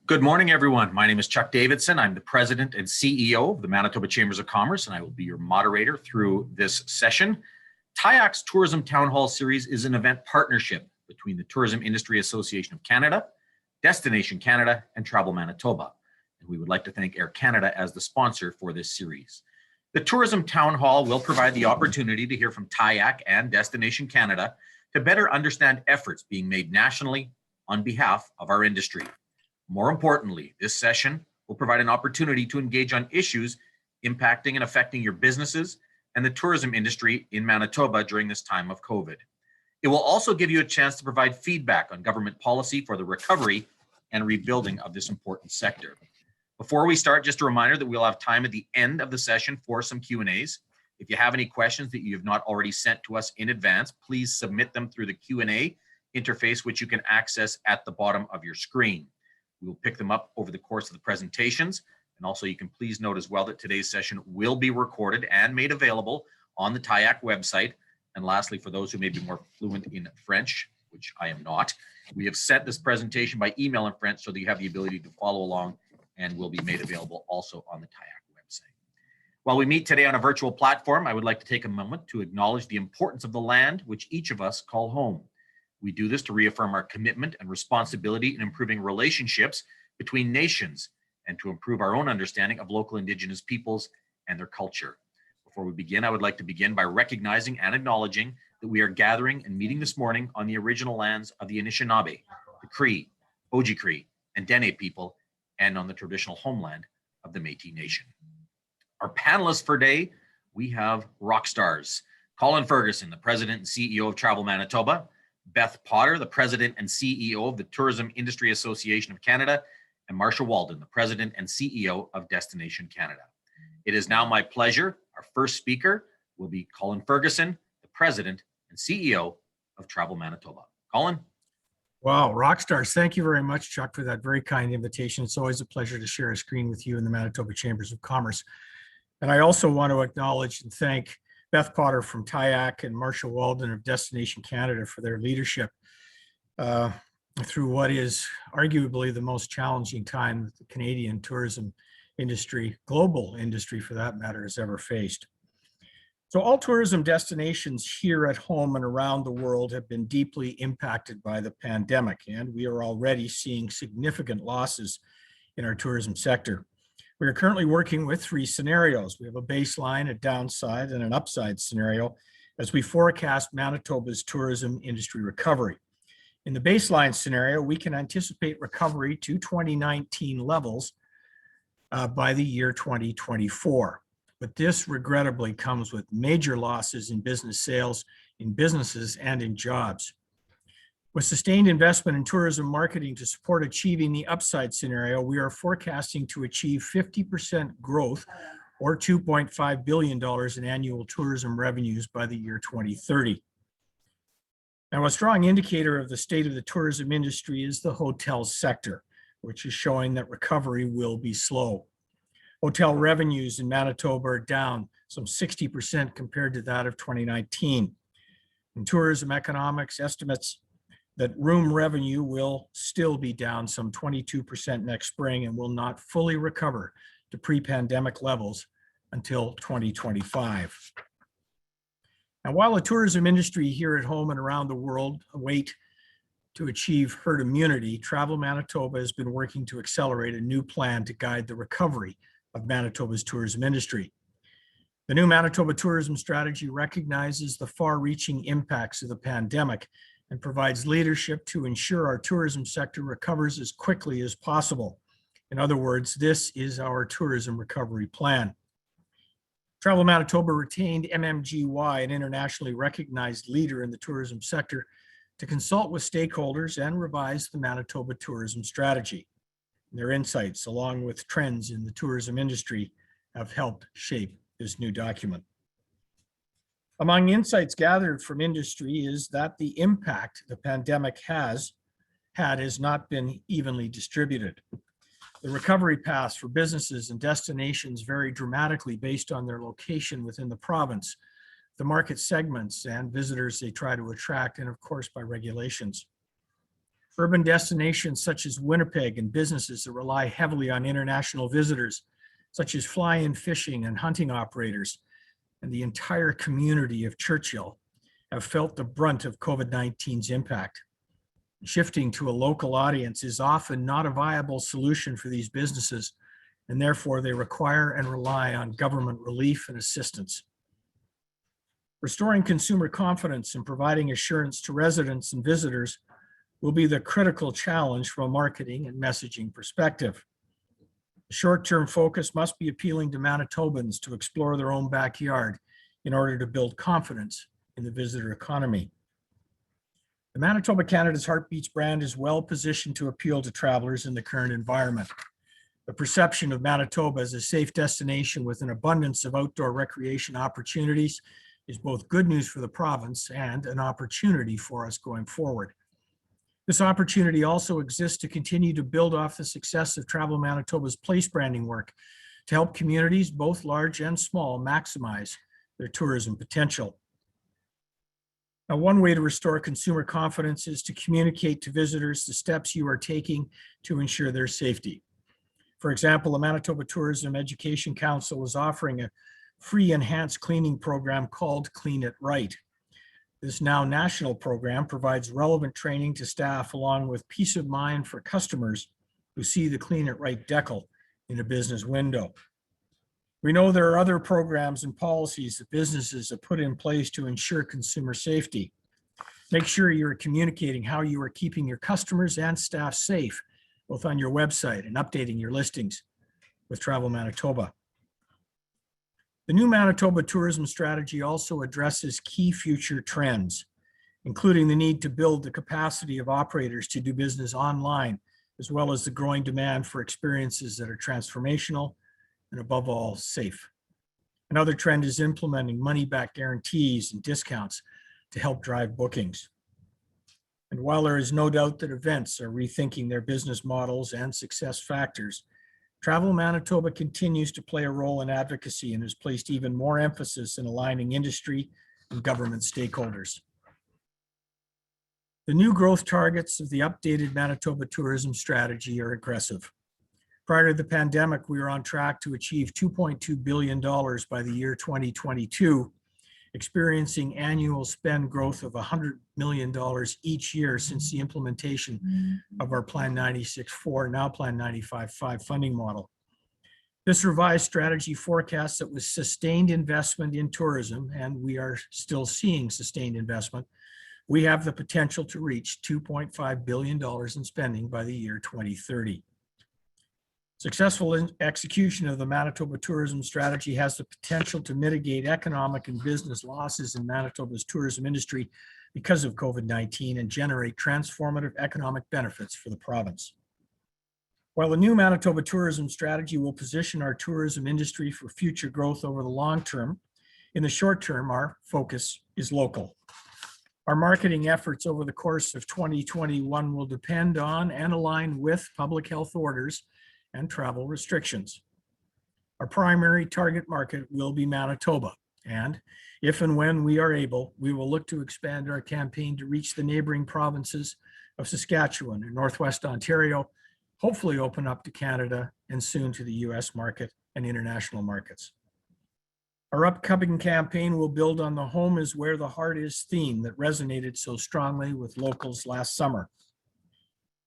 Good morning, everyone. My name is Chuck Davidson. I'm the President and CEO of the Manitoba Chambers of Commerce, and I will be your moderator through this session. TIAC's Tourism Town Hall Series is an event partnership between the Tourism Industry Association of Canada, Destination Canada, and Travel Manitoba. And we would like to thank Air Canada as the sponsor for this series. The Tourism Town Hall will provide the opportunity to hear from TIAC and Destination Canada to better understand efforts being made nationally on behalf of our industry. More importantly, this session will provide an opportunity to engage on issues impacting and affecting your businesses and the tourism industry in Manitoba during this time of COVID. It will also give you a chance to provide feedback on government policy for the recovery and rebuilding of this important sector. Before we start, just a reminder that we'll have time at the end of the session for some Q&As. If you have any questions that you have not already sent to us in advance, please submit them through the Q&A interface, which you can access at the bottom of your screen. We will pick them up over the course of the presentations. And also you can please note as well that today's session will be recorded and made available on the TIAC website. And lastly, for those who may be more fluent in French, which I am not, we have sent this presentation by email in French so that you have the ability to follow along and will be made available also on the TIAC website. While we meet today on a virtual platform, I would like to take a moment to acknowledge the importance of the land which each of us call home. We do this to reaffirm our commitment and responsibility in improving relationships between nations and to improve our own understanding of local Indigenous peoples and their culture. Before we begin, I would like to begin by recognizing and acknowledging that we are gathering and meeting this morning on the original lands of the Anishinaabe, the Cree, Oji-Cree, and Dene people, and on the traditional homeland of the Métis Nation. Our panelists for today, we have rock stars. Colin Ferguson, the President and CEO of Travel Manitoba, Beth Potter, the President and CEO of the Tourism Industry Association of Canada, and Marsha Walden, the President and CEO of Destination Canada. It is now my pleasure. Our first speaker will be Colin Ferguson, the President and CEO of Travel Manitoba. Colin? Wow, rock stars. Thank you very much, Chuck, for that very kind invitation. It's always a pleasure to share a screen with you in the Manitoba Chambers of Commerce. And I also want to acknowledge and thank Beth Potter from TIAC and Marsha Walden of Destination Canada for their leadership through what is arguably the most challenging time that the Canadian tourism industry, global industry for that matter, has ever faced. So all tourism destinations here at home and around the world have been deeply impacted by the pandemic, and we are already seeing significant losses in our tourism sector. We are currently working with three scenarios. We have a baseline, a downside, and an upside scenario as we forecast Manitoba's tourism industry recovery. In the baseline scenario, we can anticipate recovery to 2019 levels by the year 2024. But this regrettably comes with major losses in business sales, in businesses, and in jobs. With sustained investment in tourism marketing to support achieving the upside scenario, we are forecasting to achieve 50% growth or $2.5 billion in annual tourism revenues by the year 2030. Now, a strong indicator of the state of the tourism industry is the hotel sector, which is showing that recovery will be slow. Hotel revenues in Manitoba are down some 60% compared to that of 2019. And tourism economics estimates that room revenue will still be down some 22% next spring and will not fully recover to pre-pandemic levels until 2025. Now, while the tourism industry here at home and around the world await to achieve herd immunity, Travel Manitoba has been working to accelerate a new plan to guide the recovery of Manitoba's tourism industry. The new Manitoba tourism strategy recognizes the far-reaching impacts of the pandemic and provides leadership to ensure our tourism sector recovers as quickly as possible. In other words, this is our tourism recovery plan. Travel Manitoba retained MMGY, an internationally recognized leader in the tourism sector, to consult with stakeholders and revise the Manitoba tourism strategy. Their insights, along with trends in the tourism industry, have helped shape this new document. Among insights gathered from industry is that the impact the pandemic has not been evenly distributed. The recovery paths for businesses and destinations vary dramatically based on their location within the province, the market segments and visitors they try to attract, and of course by regulations. Urban destinations such as Winnipeg and businesses that rely heavily on international visitors, such as fly-in fishing and hunting operators, and the entire community of Churchill have felt the brunt of COVID-19's impact. Shifting to a local audience is often not a viable solution for these businesses, and therefore they require and rely on government relief and assistance. Restoring consumer confidence and providing assurance to residents and visitors will be the critical challenge from a marketing and messaging perspective. The short-term focus must be appealing to Manitobans to explore their own backyard in order to build confidence in the visitor economy. The Manitoba Canada's Heartbeats brand is well positioned to appeal to travelers in the current environment. The perception of Manitoba as a safe destination with an abundance of outdoor recreation opportunities is both good news for the province and an opportunity for us going forward. This opportunity also exists to continue to build off the success of Travel Manitoba's place branding work to help communities, both large and small, maximize their tourism potential. Now, one way to restore consumer confidence is to communicate to visitors the steps you are taking to ensure their safety. For example, the Manitoba Tourism Education Council is offering a free enhanced cleaning program called Clean It Right. This now national program provides relevant training to staff along with peace of mind for customers who see the Clean It Right decal in a business window. We know there are other programs and policies that businesses have put in place to ensure consumer safety. Make sure you're communicating how you are keeping your customers and staff safe, both on your website and updating your listings with Travel Manitoba. The new Manitoba tourism strategy also addresses key future trends, including the need to build the capacity of operators to do business online, as well as the growing demand for experiences that are transformational and above all, safe. Another trend is implementing money-back guarantees and discounts to help drive bookings. And while there is no doubt that events are rethinking their business models and success factors, Travel Manitoba continues to play a role in advocacy and has placed even more emphasis in aligning industry and government stakeholders. The new growth targets of the updated Manitoba tourism strategy are aggressive. Prior to the pandemic, we were on track to achieve $2.2 billion by the year 2022, experiencing annual spend growth of $100 million each year since the implementation of our Plan 96.4, now Plan 95.5 funding model. This revised strategy forecasts that with sustained investment in tourism, and we are still seeing sustained investment, we have the potential to reach $2.5 billion in spending by the year 2030. Successful execution of the Manitoba tourism strategy has the potential to mitigate economic and business losses in Manitoba's tourism industry because of COVID-19 and generate transformative economic benefits for the province. While the new Manitoba tourism strategy will position our tourism industry for future growth over the long term, in the short term, our focus is local. Our marketing efforts over the course of 2021 will depend on and align with public health orders and travel restrictions. Our primary target market will be Manitoba, and if and when we are able, we will look to expand our campaign to reach the neighboring provinces of Saskatchewan and Northwest Ontario, hopefully open up to Canada and soon to the US market and international markets. Our upcoming campaign will build on the Home is Where the Heart Is theme that resonated so strongly with locals last summer.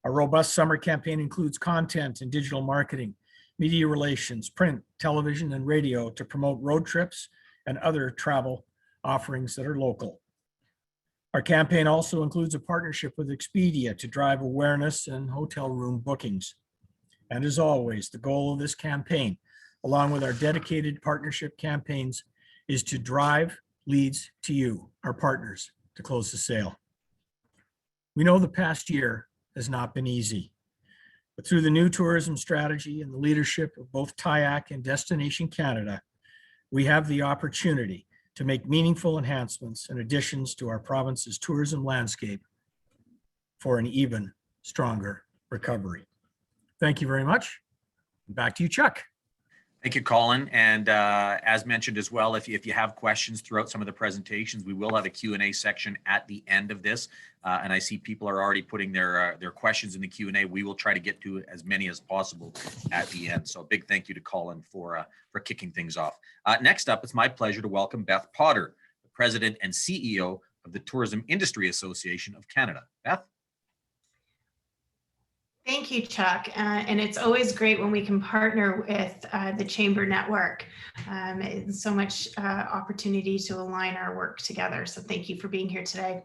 Our robust summer campaign includes content and digital marketing, media relations, print, television, and radio to promote road trips and other travel offerings that are local. Our campaign also includes a partnership with Expedia to drive awareness and hotel room bookings. And as always, the goal of this campaign, along with our dedicated partnership campaigns, is to drive leads to you, our partners, to close the sale. We know the past year has not been easy, but through the new tourism strategy and the leadership of both TIAC and Destination Canada, we have the opportunity to make meaningful enhancements and additions to our province's tourism landscape for an even stronger recovery. Thank you very much. Back to you, Chuck. Thank you, Colin. And as mentioned as well, if you have questions throughout some of the presentations, we will have a Q&A section at the end of this. And I see people are already putting their questions in the Q&A. We will try to get to as many as possible at the end. So a big thank you to Colin for kicking things off. Next up, it's my pleasure to welcome Beth Potter, the President and CEO of the Tourism Industry Association of Canada. Beth? Thank you, Chuck. And it's always great when we can partner with the Chamber Network. It's so much opportunity to align our work together. So thank you for being here today.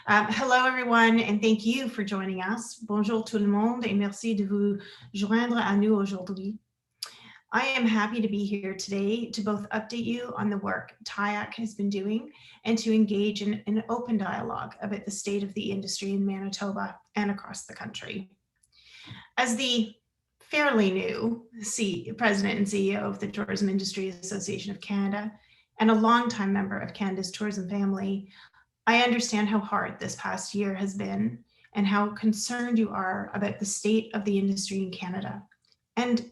Hello, everyone, and thank you for joining us. Bonjour tout le monde et merci de vous joindre à nous aujourd'hui. I am happy to be here today to both update you on the work TIAC has been doing and to engage in an open dialogue about the state of the industry in Manitoba and across the country. As the fairly new President and CEO of the Tourism Industry Association of Canada and a longtime member of Canada's tourism family, I understand how hard this past year has been and how concerned you are about the state of the industry in Canada. And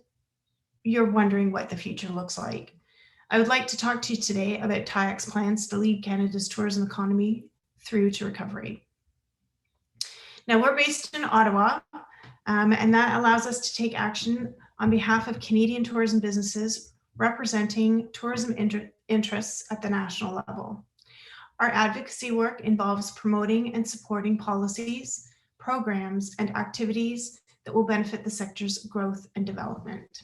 you're wondering what the future looks like. I would like to talk to you today about TIAC's plans to lead Canada's tourism economy through to recovery. Now, we're based in Ottawa, and that allows us to take action on behalf of Canadian tourism businesses representing tourism interests at the national level. Our advocacy work involves promoting and supporting policies, programs, and activities that will benefit the sector's growth and development.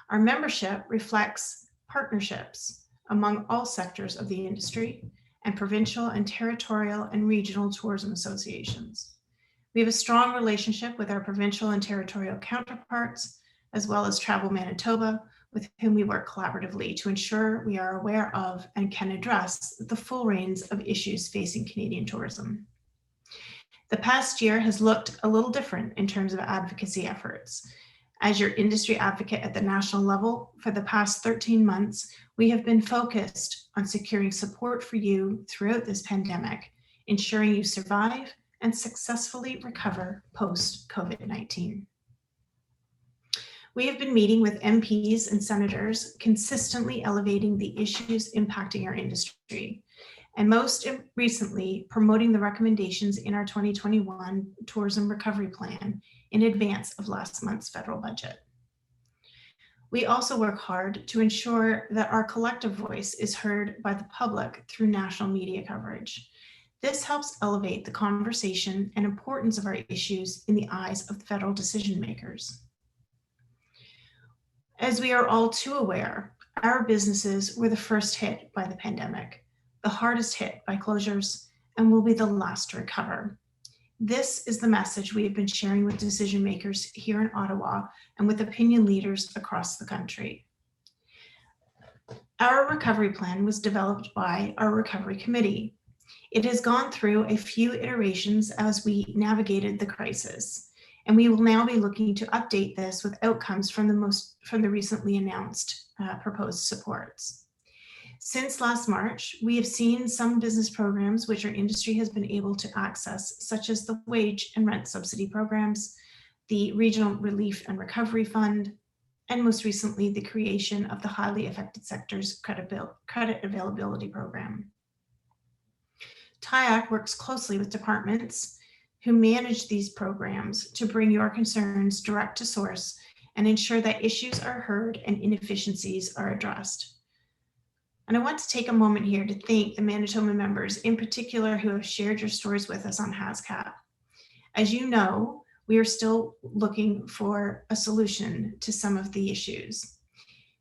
Our membership reflects partnerships among all sectors of the industry and provincial and territorial and regional tourism associations. We have a strong relationship with our provincial and territorial counterparts, as well as Travel Manitoba, with whom we work collaboratively to ensure we are aware of and can address the full range of issues facing Canadian tourism. The past year has looked a little different in terms of advocacy efforts. As your industry advocate at the national level, for the past 13 months, we have been focused on securing support for you throughout this pandemic, ensuring you survive and successfully recover post-COVID-19. We have been meeting with MPs and senators, consistently elevating the issues impacting our industry, and most recently, promoting the recommendations in our 2021 Tourism Recovery Plan in advance of last month's federal budget. We also work hard to ensure that our collective voice is heard by the public through national media coverage. This helps elevate the conversation and importance of our issues in the eyes of the federal decision makers. As we are all too aware, our businesses were the first hit by the pandemic, the hardest hit by closures, and will be the last to recover. This is the message we have been sharing with decision makers here in Ottawa and with opinion leaders across the country. Our recovery plan was developed by our recovery committee. It has gone through a few iterations as we navigated the crisis, and we will now be looking to update this with outcomes from the recently announced proposed supports. Since last March, we have seen some business programs which our industry has been able to access, such as the wage and rent subsidy programs, the Regional Relief and Recovery Fund, and most recently, the creation of the Highly Affected Sectors Credit Availability Program. TIAC works closely with departments who manage these programs to bring your concerns direct to source and ensure that issues are heard and inefficiencies are addressed. And I want to take a moment here to thank the Manitoba members in particular who have shared your stories with us on HASCAP. As you know, we are still looking for a solution to some of the issues.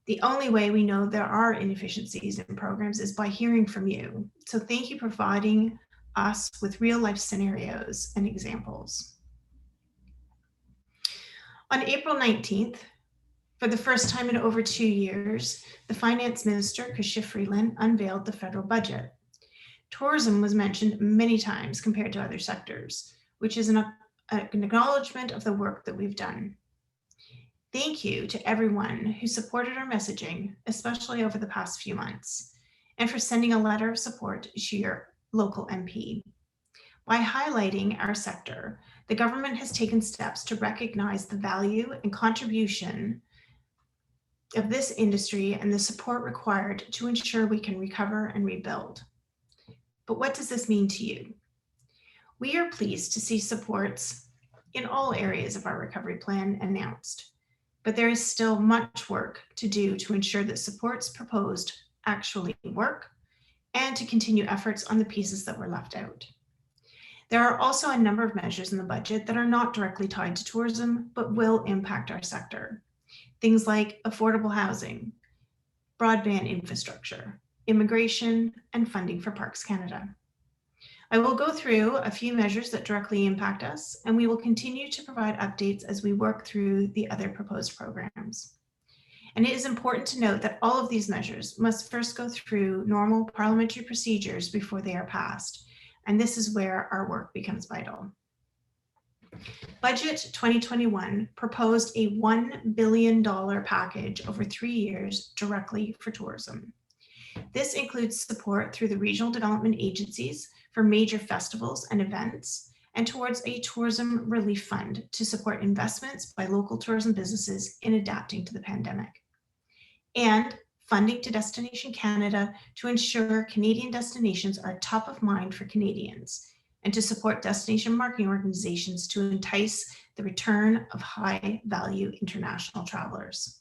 The only way we know there are inefficiencies in programs is by hearing from you. So thank you for providing us with real life scenarios and examples. On April 19th, for the first time in over 2 years, the Finance Minister, Chrystia Freeland, unveiled the federal budget. Tourism was mentioned many times compared to other sectors, which is an acknowledgement of the work that we've done. Thank you to everyone who supported our messaging, especially over the past few months, and for sending a letter of support to your local MP. By highlighting our sector, the government has taken steps to recognize the value and contribution of this industry and the support required to ensure we can recover and rebuild. But what does this mean to you? We are pleased to see supports in all areas of our recovery plan announced, but there is still much work to do to ensure that supports proposed actually work and to continue efforts on the pieces that were left out. There are also a number of measures in the budget that are not directly tied to tourism, but will impact our sector. Things like affordable housing, broadband infrastructure, immigration, and funding for Parks Canada. I will go through a few measures that directly impact us, and we will continue to provide updates as we work through the other proposed programs. And it is important to note that all of these measures must first go through normal parliamentary procedures before they are passed. And this is where our work becomes vital. Budget 2021 proposed a $1 billion package over 3 years directly for tourism. This includes support through the regional development agencies for major festivals and events, and towards a tourism relief fund to support investments by local tourism businesses in adapting to the pandemic. And funding to Destination Canada to ensure Canadian destinations are top of mind for Canadians, and to support destination marketing organizations to entice the return of high-value international travelers.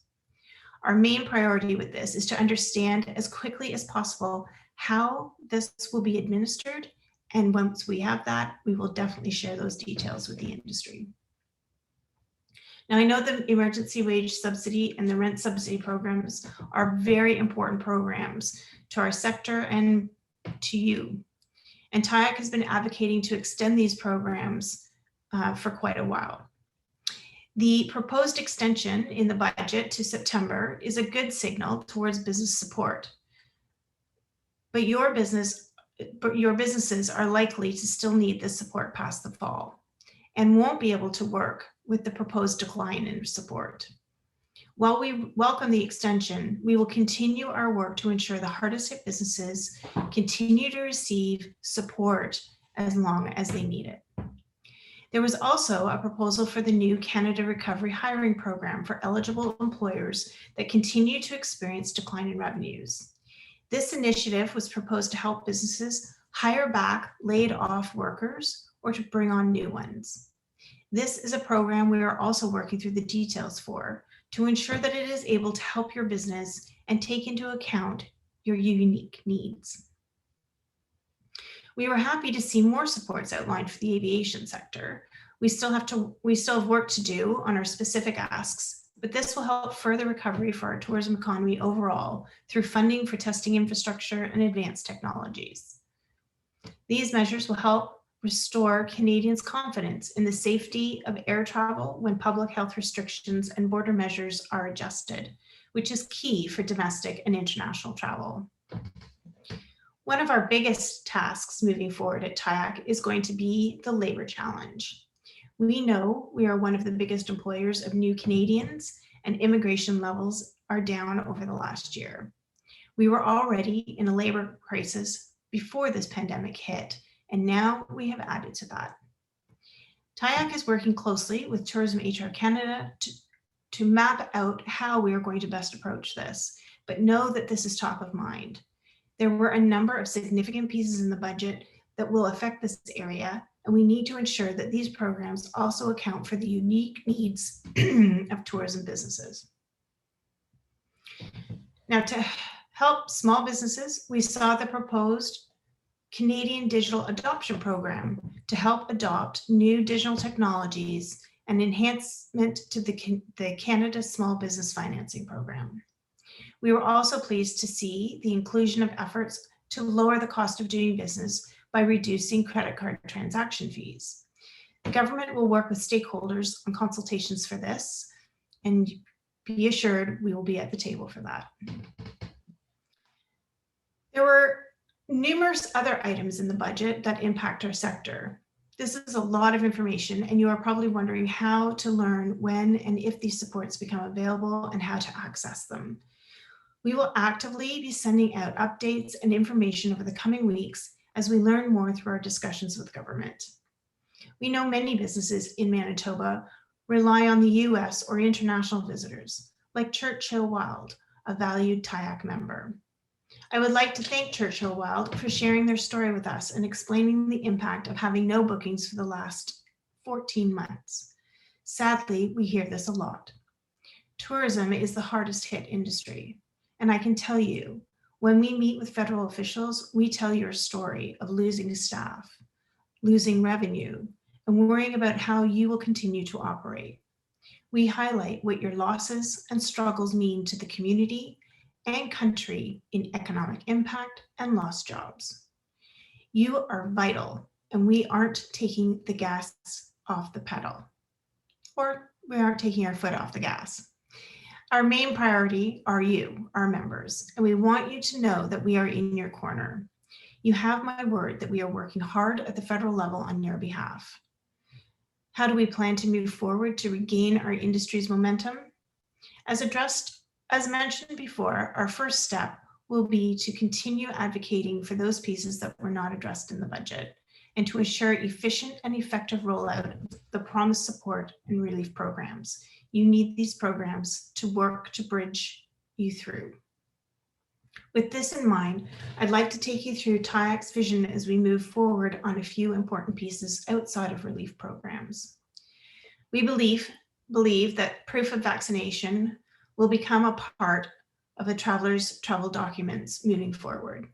Our main priority with this is to understand as quickly as possible how this will be administered, and once we have that, we will definitely share those details with the industry. Now, I know the emergency wage subsidy and the rent subsidy programs are very important programs to our sector and to you. And TIAC has been advocating to extend these programs for quite a while. The proposed extension in the budget to September is a good signal towards business support. But your businesses are likely to still need this support past the fall and won't be able to work with the proposed decline in support. While we welcome the extension, we will continue our work to ensure the hardest hit businesses continue to receive support as long as they need it. There was also a proposal for the new Canada Recovery Hiring Program for eligible employers that continue to experience decline in revenues. This initiative was proposed to help businesses hire back laid off workers or to bring on new ones. This is a program we are also working through the details for to ensure that it is able to help your business and take into account your unique needs. We were happy to see more supports outlined for the aviation sector. We still have work to do on our specific asks, but this will help further recovery for our tourism economy overall through funding for testing infrastructure and advanced technologies. These measures will help restore Canadians' confidence in the safety of air travel when public health restrictions and border measures are adjusted, which is key for domestic and international travel. One of our biggest tasks moving forward at TIAC is going to be the labor challenge. We know we are one of the biggest employers of new Canadians, and immigration levels are down over the last year. We were already in a labor crisis before this pandemic hit, and now we have added to that. TIAC is working closely with Tourism HR Canada to map out how we are going to best approach this, but know that this is top of mind. There were a number of significant pieces in the budget that will affect this area, and we need to ensure that these programs also account for the unique needs of tourism businesses. Now, to help small businesses, we saw the proposed Canadian Digital Adoption Program to help adopt new digital technologies and enhancement to the Canada Small Business Financing Program. We were also pleased to see the inclusion of efforts to lower the cost of doing business by reducing credit card transaction fees. The government will work with stakeholders on consultations for this, and be assured we will be at the table for that. There were numerous other items in the budget that impact our sector. This is a lot of information, and you are probably wondering how to learn when and if these supports become available and how to access them. We will actively be sending out updates and information over the coming weeks as we learn more through our discussions with government. We know many businesses in Manitoba rely on the US or international visitors, like Churchill Wild, a valued TIAC member. I would like to thank Churchill Wild for sharing their story with us and explaining the impact of having no bookings for the last 14 months. Sadly, we hear this a lot. Tourism is the hardest hit industry, and I can tell you, when we meet with federal officials, we tell your story of losing staff, losing revenue, and worrying about how you will continue to operate. We highlight what your losses and struggles mean to the community and country in economic impact and lost jobs. You are vital, and we aren't taking the gas off the pedal, or we aren't taking our foot off the gas. Our main priority are you, our members, and we want you to know that we are in your corner. You have my word that we are working hard at the federal level on your behalf. How do we plan to move forward to regain our industry's momentum? As mentioned before, our first step will be to continue advocating for those pieces that were not addressed in the budget and to ensure efficient and effective rollout of the promised support and relief programs. You need these programs to work to bridge you through. With this in mind, I'd like to take you through TIAC's vision as we move forward on a few important pieces outside of relief programs. We believe that proof of vaccination will become a part of a traveler's travel documents moving forward.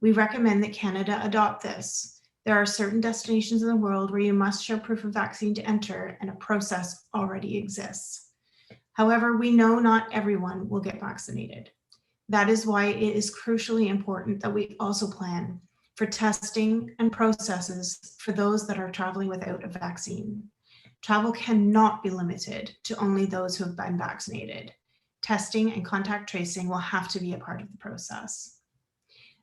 We recommend that Canada adopt this. There are certain destinations in the world where you must show proof of vaccine to enter, and a process already exists. However, we know not everyone will get vaccinated. That is why it is crucially important that we also plan for testing and processes for those that are traveling without a vaccine. Travel cannot be limited to only those who have been vaccinated. Testing and contact tracing will have to be a part of the process.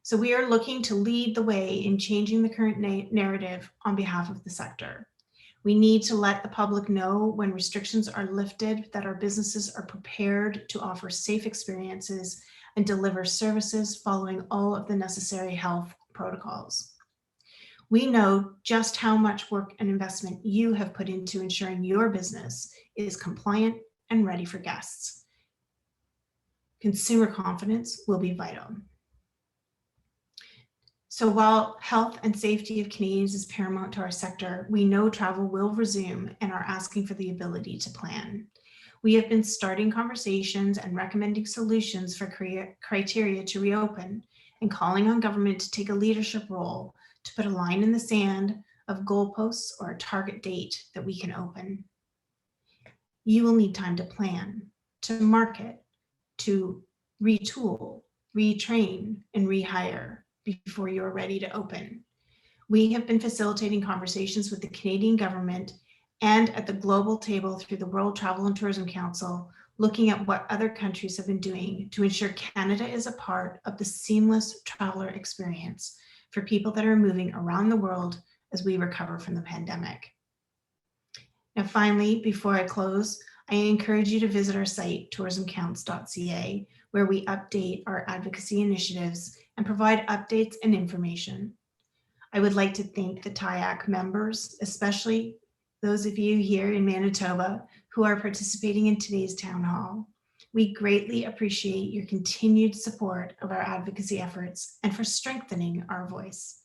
So we are looking to lead the way in changing the current narrative on behalf of the sector. We need to let the public know when restrictions are lifted that our businesses are prepared to offer safe experiences and deliver services following all of the necessary health protocols. We know just how much work and investment you have put into ensuring your business is compliant and ready for guests. Consumer confidence will be vital. So while health and safety of Canadians is paramount to our sector, we know travel will resume and are asking for the ability to plan. We have been starting conversations and recommending solutions for criteria to reopen and calling on government to take a leadership role to put a line in the sand of goalposts or a target date that we can open. You will need time to plan, to market, to retool, retrain, and rehire before you are ready to open. We have been facilitating conversations with the Canadian government and at the global table through the World Travel and Tourism Council, looking at what other countries have been doing to ensure Canada is a part of the seamless traveler experience for people that are moving around the world as we recover from the pandemic. Now, finally, before I close, I encourage you to visit our site, tourismcounts.ca, where we update our advocacy initiatives and provide updates and information. I would like to thank the TIAC members, especially those of you here in Manitoba who are participating in today's town hall. We greatly appreciate your continued support of our advocacy efforts and for strengthening our voice.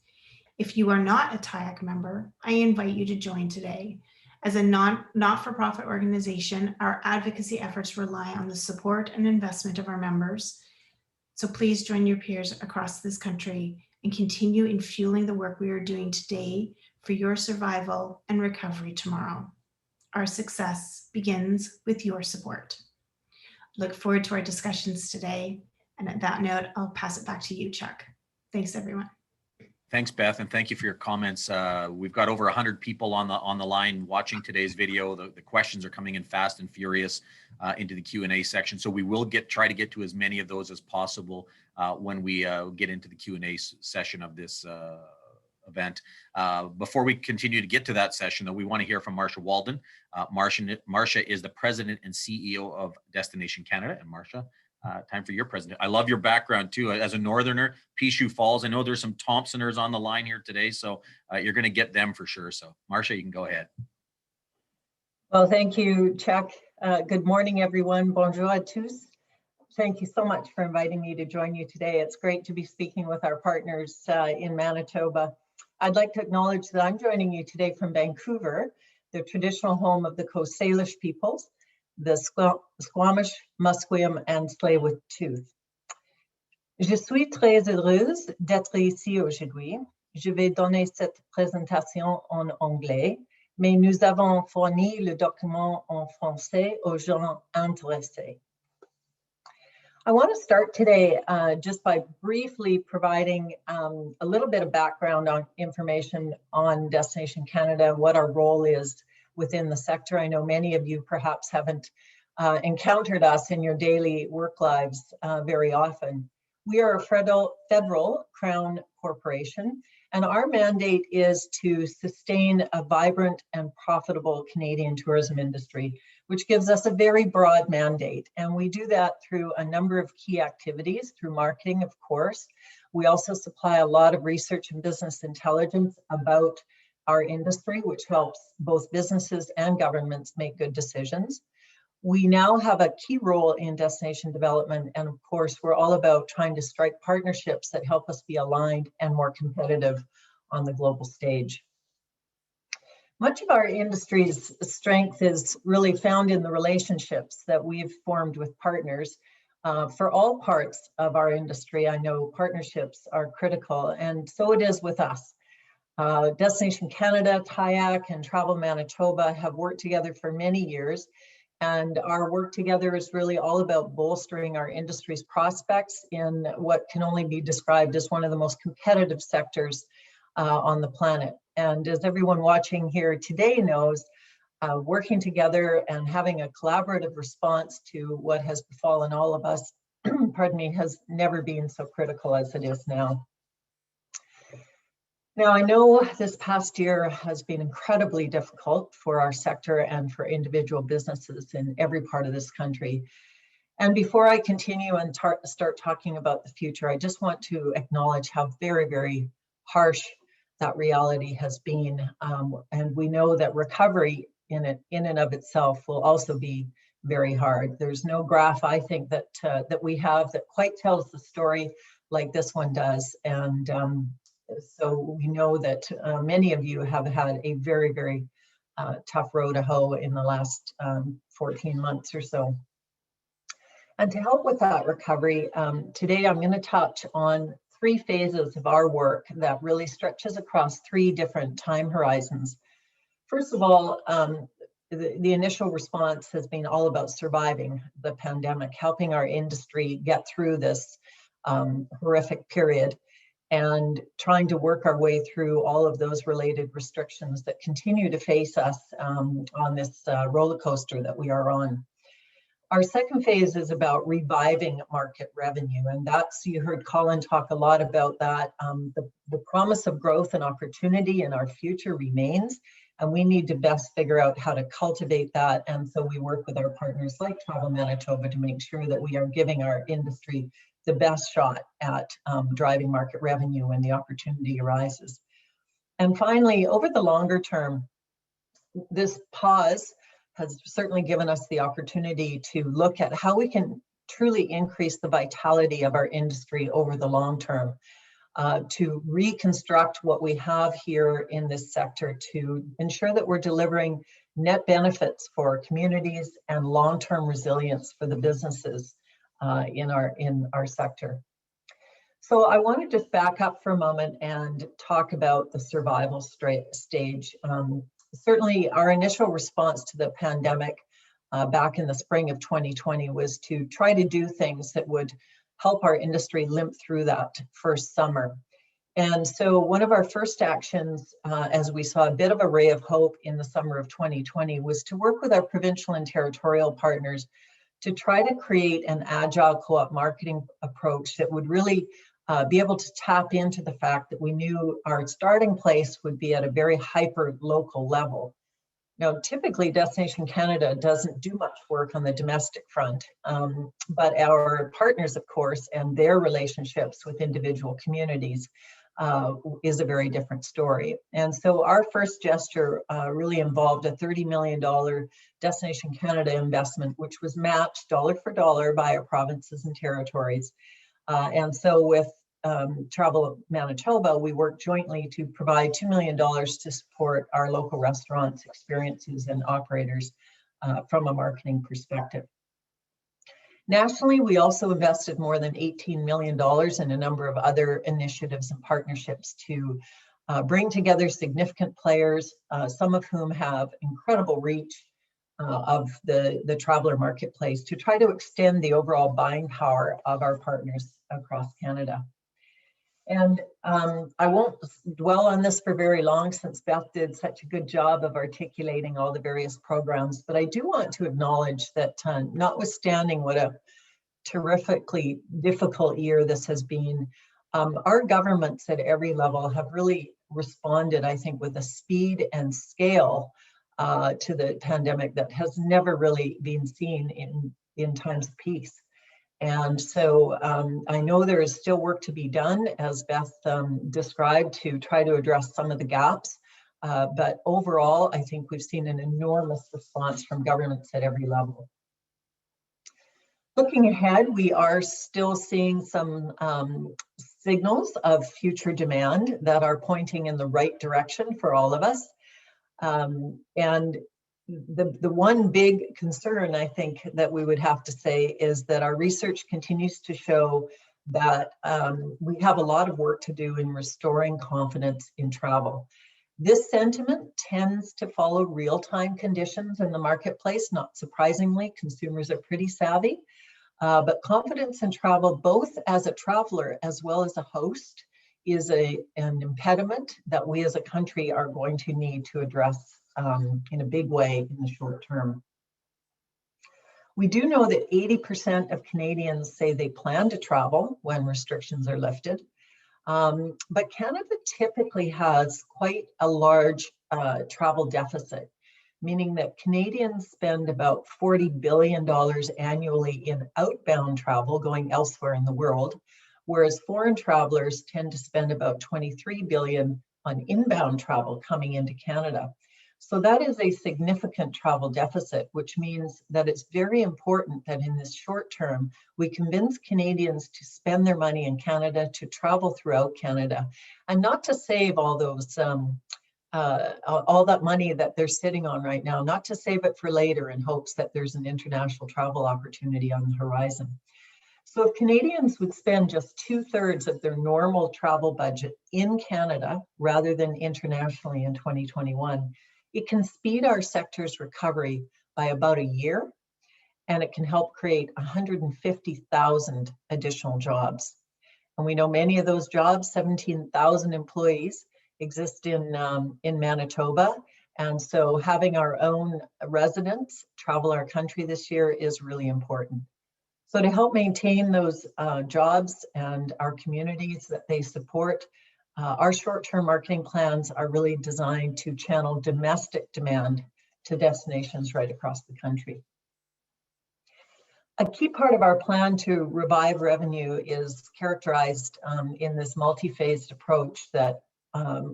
If you are not a TIAC member, I invite you to join today. As a not-for-profit organization, our advocacy efforts rely on the support and investment of our members. So please join your peers across this country and continue in fueling the work we are doing today for your survival and recovery tomorrow. Our success begins with your support. Look forward to our discussions today. And at that note, I'll pass it back to you, Chuck. Thanks, everyone. Thanks, Beth, and thank you for your comments. We've got over 100 people on the line watching today's video. The questions are coming in fast and furious into the Q&A section, so we will try to get to as many of those as possible when we get into the Q&A session of this event. Before we continue to get to that session, though, we want to hear from Marsha Walden. Marsha is the president and CEO of Destination Canada, and Marsha, time for your president. I love your background too. As a northerner, Pichu Falls. I know there's some Thompsoners on the line here today, so you're going to get them for sure. So Marsha, you can go ahead. Well, thank you, Chuck. Good morning, everyone. Bonjour à tous. Thank you so much for inviting me to join you today. It's great to be speaking with our partners in Manitoba. I'd like to acknowledge that I'm joining you today from Vancouver, the traditional home of the Coast Salish peoples, the Squamish, Musqueam, and Tsleil-Waututh. Je suis très heureuse d'être ici aujourd'hui. Je vais donner cette présentation en anglais, mais nous avons fourni le document en français aux gens intéressés. I want to start today just by briefly providing a little bit of background on information on Destination Canada, what our role is within the sector. I know many of you perhaps haven't encountered us in your daily work lives very often. We are a federal Crown corporation, and our mandate is to sustain a vibrant and profitable Canadian tourism industry, which gives us a very broad mandate. And we do that through a number of key activities, through marketing, of course. We also supply a lot of research and business intelligence about our industry, which helps both businesses and governments make good decisions. We now have a key role in destination development, and of course, we're all about trying to strike partnerships that help us be aligned and more competitive on the global stage. Much of our industry's strength is really found in the relationships that we've formed with partners. For all parts of our industry, I know partnerships are critical, and so it is with us. Destination Canada, TIAC, and Travel Manitoba have worked together for many years, and our work together is really all about bolstering our industry's prospects in what can only be described as one of the most competitive sectors on the planet. And as everyone watching here today knows, working together and having a collaborative response to what has befallen all of us, pardon me, has never been so critical as it is now. Now, I know this past year has been incredibly difficult for our sector and for individual businesses in every part of this country. And before I continue and start talking about the future, I just want to acknowledge how very, very harsh that reality has been. And we know that recovery in and of itself will also be very hard. There's no graph, I think, that we have that quite tells the story like this one does. And so we know that many of you have had a very, very tough row to hoe in the last 14 months or so. And to help with that recovery, today I'm going to touch on 3 phases of our work that really stretches across 3 different time horizons. First of all, the initial response has been all about surviving the pandemic, helping our industry get through this horrific period, and trying to work our way through all of those related restrictions that continue to face us on this roller coaster that we are on. Our second phase is about reviving market revenue, and that's, you heard Colin talk a lot about that. The promise of growth and opportunity in our future remains, and we need to best figure out how to cultivate that. And so we work with our partners like Travel Manitoba to make sure that we are giving our industry the best shot at driving market revenue when the opportunity arises. And finally, over the longer term, this pause has certainly given us the opportunity to look at how we can truly increase the vitality of our industry over the long term, to reconstruct what we have here in this sector to ensure that we're delivering net benefits for communities and long-term resilience for the businesses in our sector. So I want to just back up for a moment and talk about the survival stage. Certainly our initial response to the pandemic back in the spring of 2020 was to try to do things that would help our industry limp through that first summer. And so one of our first actions, as we saw a bit of a ray of hope in the summer of 2020, was to work with our provincial and territorial partners to try to create an agile co-op marketing approach that would really be able to tap into the fact that we knew our starting place would be at a very hyper local level. Now, typically Destination Canada doesn't do much work on the domestic front, but our partners, of course, and their relationships with individual communities is a very different story. And so our first gesture really involved a $30 million Destination Canada investment, which was matched dollar for dollar by our provinces and territories. And so with Travel Manitoba, we worked jointly to provide $2 million to support our local restaurants, experiences, and operators from a marketing perspective. Nationally, we also invested more than $18 million in a number of other initiatives and partnerships to bring together significant players, some of whom have incredible reach of the traveler marketplace, to try to extend the overall buying power of our partners across Canada. And I won't dwell on this for very long, since Beth did such a good job of articulating all the various programs, but I do want to acknowledge that notwithstanding what a terrifically difficult year this has been, our governments at every level have really responded, I think, with a speed and scale to the pandemic that has never really been seen in times of peace. And so I know there is still work to be done, as Beth described, to try to address some of the gaps. But overall, I think we've seen an enormous response from governments at every level. Looking ahead, we are still seeing some signals of future demand that are pointing in the right direction for all of us. And the one big concern, I think, that we would have to say is that our research continues to show that we have a lot of work to do in restoring confidence in travel. This sentiment tends to follow real-time conditions in the marketplace. Not surprisingly, consumers are pretty savvy, but confidence in travel, both as a traveler as well as a host, is an impediment that we as a country are going to need to address in a big way in the short term. We do know that 80% of Canadians say they plan to travel when restrictions are lifted, but Canada typically has quite a large travel deficit, meaning that Canadians spend about $40 billion annually in outbound travel going elsewhere in the world, whereas foreign travelers tend to spend about $23 billion on inbound travel coming into Canada. So that is a significant travel deficit, which means that it's very important that in this short term, we convince Canadians to spend their money in Canada, to travel throughout Canada, and not to save all those all that money that they're sitting on right now, not to save it for later in hopes that there's an international travel opportunity on the horizon. So if Canadians would spend just 2/3 of their normal travel budget in Canada rather than internationally in 2021, it can speed our sector's recovery by about a year, and it can help create 150,000 additional jobs. And we know many of those jobs, 17,000 employees, exist in Manitoba. And so having our own residents travel our country this year is really important. So to help maintain those jobs and our communities that they support, our short-term marketing plans are really designed to channel domestic demand to destinations right across the country. A key part of our plan to revive revenue is characterized in this multi-phased approach that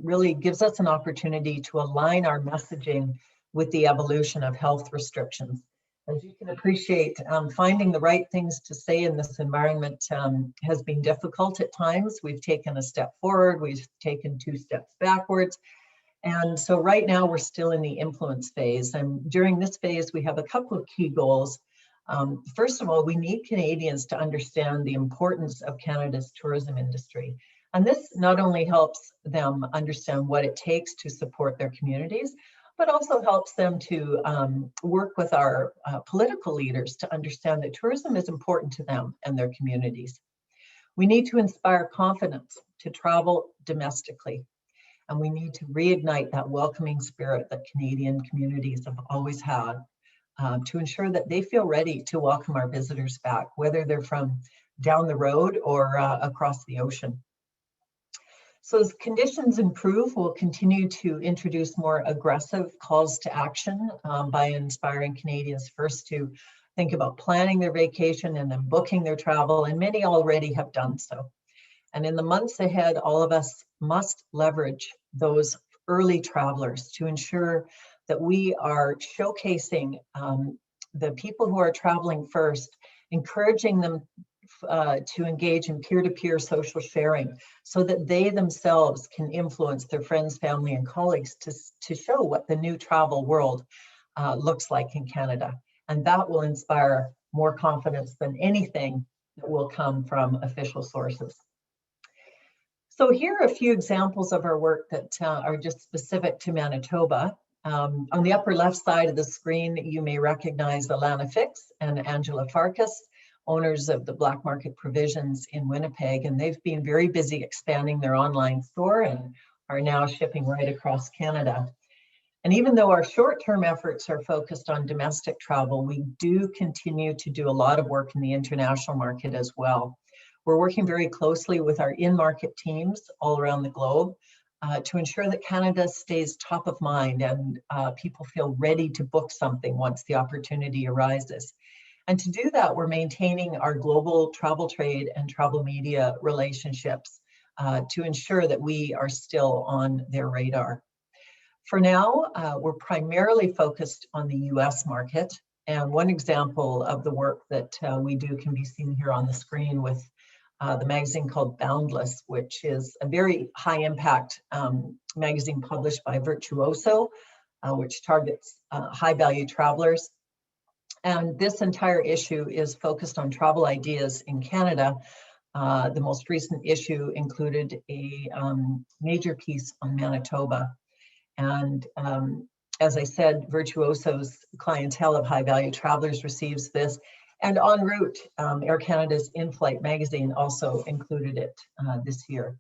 really gives us an opportunity to align our messaging with the evolution of health restrictions. As you can appreciate, finding the right things to say in this environment has been difficult at times. We've taken a step forward, we've taken 2 steps backwards. And so right now we're still in the influence phase. And during this phase, we have a couple of key goals. First of all, we need Canadians to understand the importance of Canada's tourism industry. And this not only helps them understand what it takes to support their communities, but also helps them to work with our political leaders to understand that tourism is important to them and their communities. We need to inspire confidence to travel domestically, and we need to reignite that welcoming spirit that Canadian communities have always had to ensure that they feel ready to welcome our visitors back, whether they're from down the road or across the ocean. So as conditions improve, we'll continue to introduce more aggressive calls to action by inspiring Canadians first to think about planning their vacation and then booking their travel, and many already have done so. And in the months ahead, all of us must leverage those early travelers to ensure that we are showcasing the people who are traveling first, encouraging them to engage in peer-to-peer social sharing so that they themselves can influence their friends, family, and colleagues to show what the new travel world looks like in Canada. And that will inspire more confidence than anything that will come from official sources. So here are a few examples of our work that are just specific to Manitoba. On the upper left side of the screen, you may recognize Alana Fix and Angela Farkas, owners of the Black Market Provisions in Winnipeg, and they've been very busy expanding their online store and are now shipping right across Canada. And even though our short-term efforts are focused on domestic travel, we do continue to do a lot of work in the international market as well. We're working very closely with our in-market teams all around the globe to ensure that Canada stays top of mind and people feel ready to book something once the opportunity arises. And to do that, we're maintaining our global travel trade and travel media relationships to ensure that we are still on their radar. For now, we're primarily focused on the US market. And one example of the work that we do can be seen here on the screen with the magazine called Boundless, which is a very high impact magazine published by Virtuoso, which targets high value travelers. And this entire issue is focused on travel ideas in Canada. The most recent issue included a major piece on Manitoba. And as I said, Virtuoso's clientele of high value travelers receives this. And en route, Air Canada's In-Flight magazine also included it this year.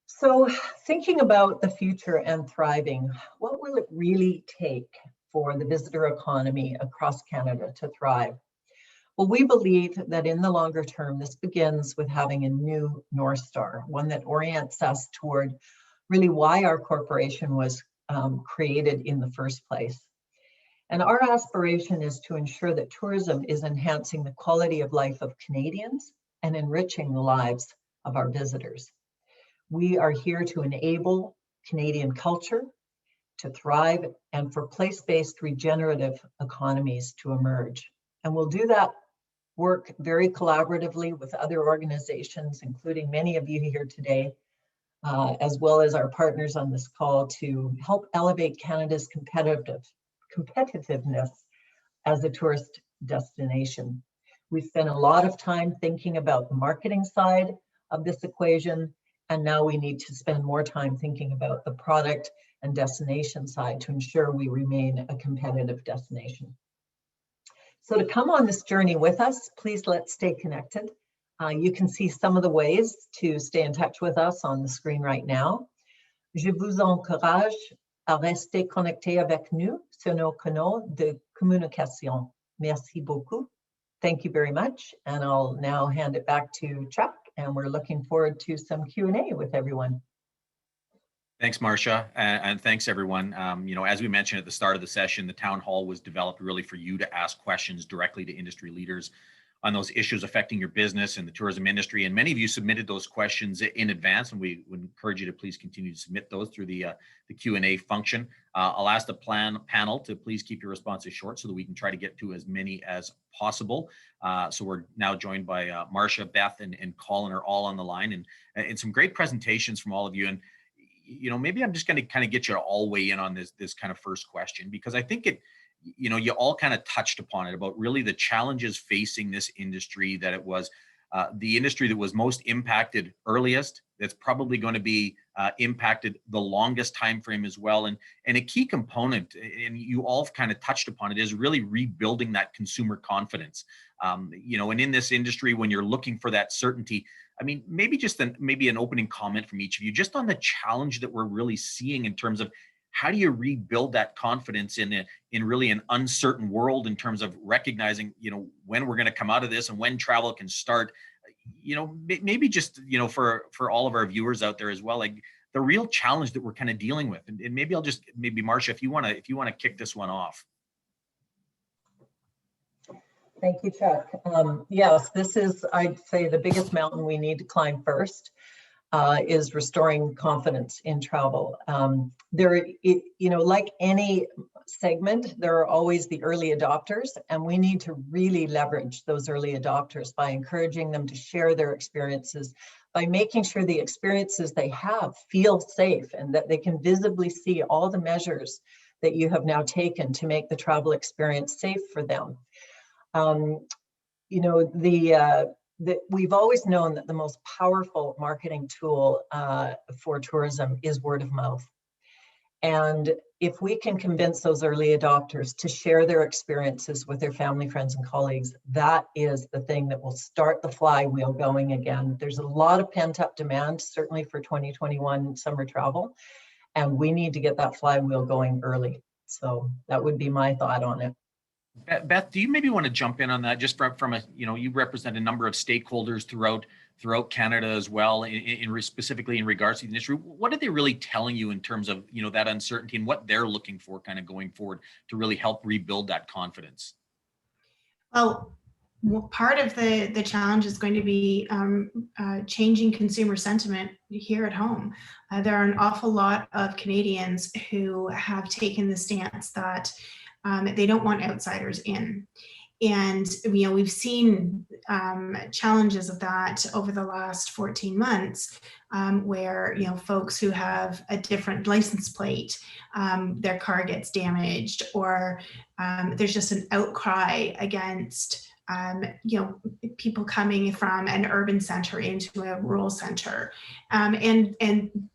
So thinking about the future and thriving, what will it really take for the visitor economy across Canada to thrive? Well, we believe that in the longer term, this begins with having a new North Star, one that orients us toward really why our corporation was created in the first place. And our aspiration is to ensure that tourism is enhancing the quality of life of Canadians and enriching the lives of our visitors. We are here to enable Canadian culture to thrive and for place-based regenerative economies to emerge. And we'll do that work very collaboratively with other organizations, including many of you here today, as well as our partners on this call, to help elevate Canada's competitiveness as a tourist destination. We spent a lot of time thinking about the marketing side of this equation, and now we need to spend more time thinking about the product and destination side to ensure we remain a competitive destination. So to come on this journey with us, please let's stay connected. You can see some of the ways to stay in touch with us on the screen right now. Je vous encourage à rester connecté avec nous sur nos canaux de communication. Merci beaucoup. Thank you very much. And I'll now hand it back to Chuck, and we're looking forward to some Q&A with everyone. Thanks, Marcia, and thanks everyone. As we mentioned at the start of the session, the town hall was developed really for you to ask questions directly to industry leaders on those issues affecting your business and the tourism industry. And many of you submitted those questions in advance, and we would encourage you to please continue to submit those through the Q&A function. I'll ask the panel to please keep your responses short so that we can try to get to as many as possible. So we're now joined by Marcia, Beth, and Colin are all on the line, and some great presentations from all of you. And maybe I'm just going to kind of get you to all weigh in on this kind of first question, because I think you all kind of touched upon it about really the challenges facing this industry, that it was the industry that was most impacted earliest, that's probably going to be impacted the longest time frame as well. And a key component, and you all kind of touched upon it, is really rebuilding that consumer confidence. And in this industry, when you're looking for that certainty, I mean, maybe just maybe an opening comment from each of you, just on the challenge that we're really seeing in terms of how do you rebuild that confidence in really an uncertain world, in terms of recognizing, when we're going to come out of this and when travel can start. Maybe just, for all of our viewers out there as well, like the real challenge that we're kind of dealing with. And maybe maybe Marcia, if you want to kick this one off. Thank you, Chuck. Yes, this is, I'd say, the biggest mountain we need to climb first. is restoring confidence in travel. Like any segment, there are always the early adopters, and we need to really leverage those early adopters by encouraging them to share their experiences, by making sure the experiences they have feel safe and that they can visibly see all the measures that you have now taken to make the travel experience safe for them. We've always known that the most powerful marketing tool for tourism is word of mouth. And if we can convince those early adopters to share their experiences with their family, friends, and colleagues, that is the thing that will start the flywheel going again. There's a lot of pent-up demand, certainly for 2021 summer travel, and we need to get that flywheel going early. So that would be my thought on it. Beth, do you maybe want to jump in on that, just from a, you represent a number of stakeholders throughout Canada as well, specifically in regards to the industry. What are they really telling you in terms of, that uncertainty and what they're looking for kind of going forward to really help rebuild that confidence? Well, part of the challenge is going to be changing consumer sentiment here at home. There are an awful lot of Canadians who have taken the stance that they don't want outsiders in. And, we've seen challenges of that over the last 14 months where, folks who have a different license plate, their car gets damaged, or there's just an outcry against people coming from an urban center into a rural center. And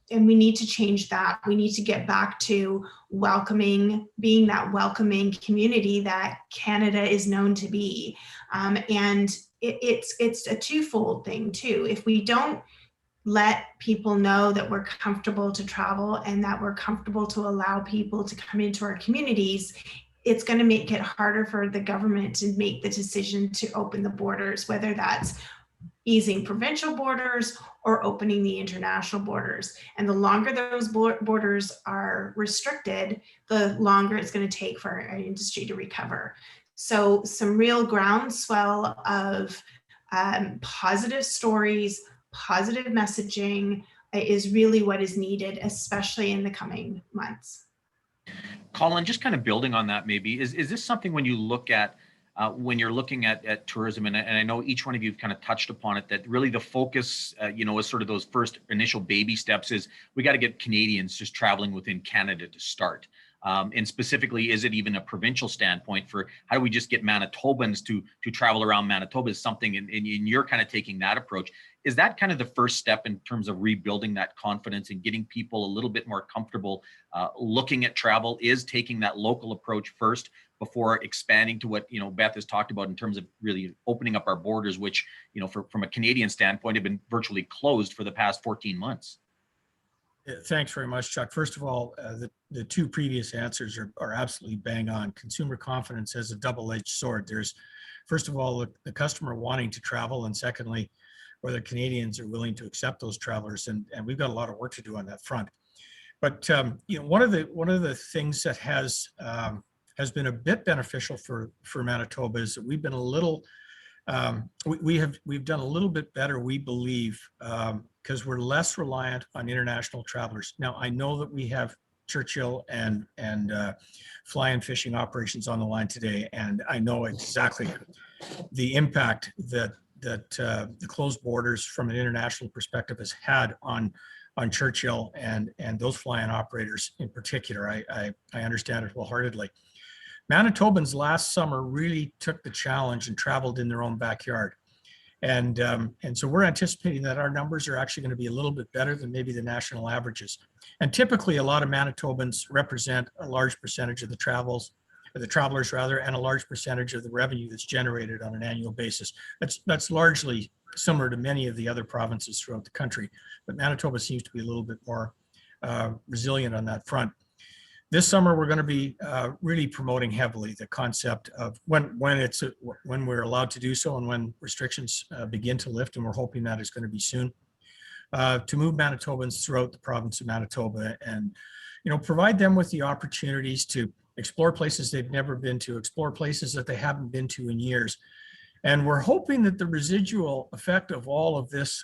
we need to change that. We need to get back to being that welcoming community that Canada is known to be. And it's a twofold thing too. If we don't let people know that we're comfortable to travel and that we're comfortable to allow people to come into our communities, it's going to make it harder for the government to make the decision to open the borders, whether that's easing provincial borders or opening the international borders. And the longer those borders are restricted, the longer it's going to take for our industry to recover. So some real groundswell of positive stories, positive messaging is really what is needed, especially in the coming months. Colin, just kind of building on that, maybe, is this something when you look at, when you're looking at tourism, and I know each one of you have kind of touched upon it, that really the focus, is sort of those first initial baby steps is we got to get Canadians just traveling within Canada to start. And specifically, is it even a provincial standpoint for how do we just get Manitobans to travel around Manitoba is something, and you're kind of taking that approach. Is that kind of the first step in terms of rebuilding that confidence and getting people a little bit more comfortable looking at travel, is taking that local approach first before expanding to what, Beth has talked about in terms of really opening up our borders, which, from a Canadian standpoint have been virtually closed for the past 14 months? Thanks very much, Chuck. First of all, the two previous answers are absolutely bang on. Consumer confidence has a double-edged sword. There's, first of all, the customer wanting to travel, and secondly, whether Canadians are willing to accept those travelers, and we've got a lot of work to do on that front. But one of the things that has been a bit beneficial for Manitoba is that we've been a little we've done a little bit better, we believe, because we're less reliant on international travelers. Now, I know that we have Churchill and fly-in fishing operations on the line today, and I know exactly the impact that the closed borders from an international perspective has had on Churchill and those fly-in operators in particular. I understand it wholeheartedly. Manitobans last summer really took the challenge and traveled in their own backyard. And so we're anticipating that our numbers are actually going to be a little bit better than maybe the national averages. And typically a lot of Manitobans represent a large percentage of the travelers rather, and a large percentage of the revenue that's generated on an annual basis. That's largely similar to many of the other provinces throughout the country, but Manitoba seems to be a little bit more resilient on that front. This summer, we're going to be really promoting heavily the concept of when we're allowed to do so and when restrictions begin to lift, and we're hoping that is going to be soon, to move Manitobans throughout the province of Manitoba and, provide them with the opportunities to explore places they've never been to, explore places that they haven't been to in years. And we're hoping that the residual effect of all of this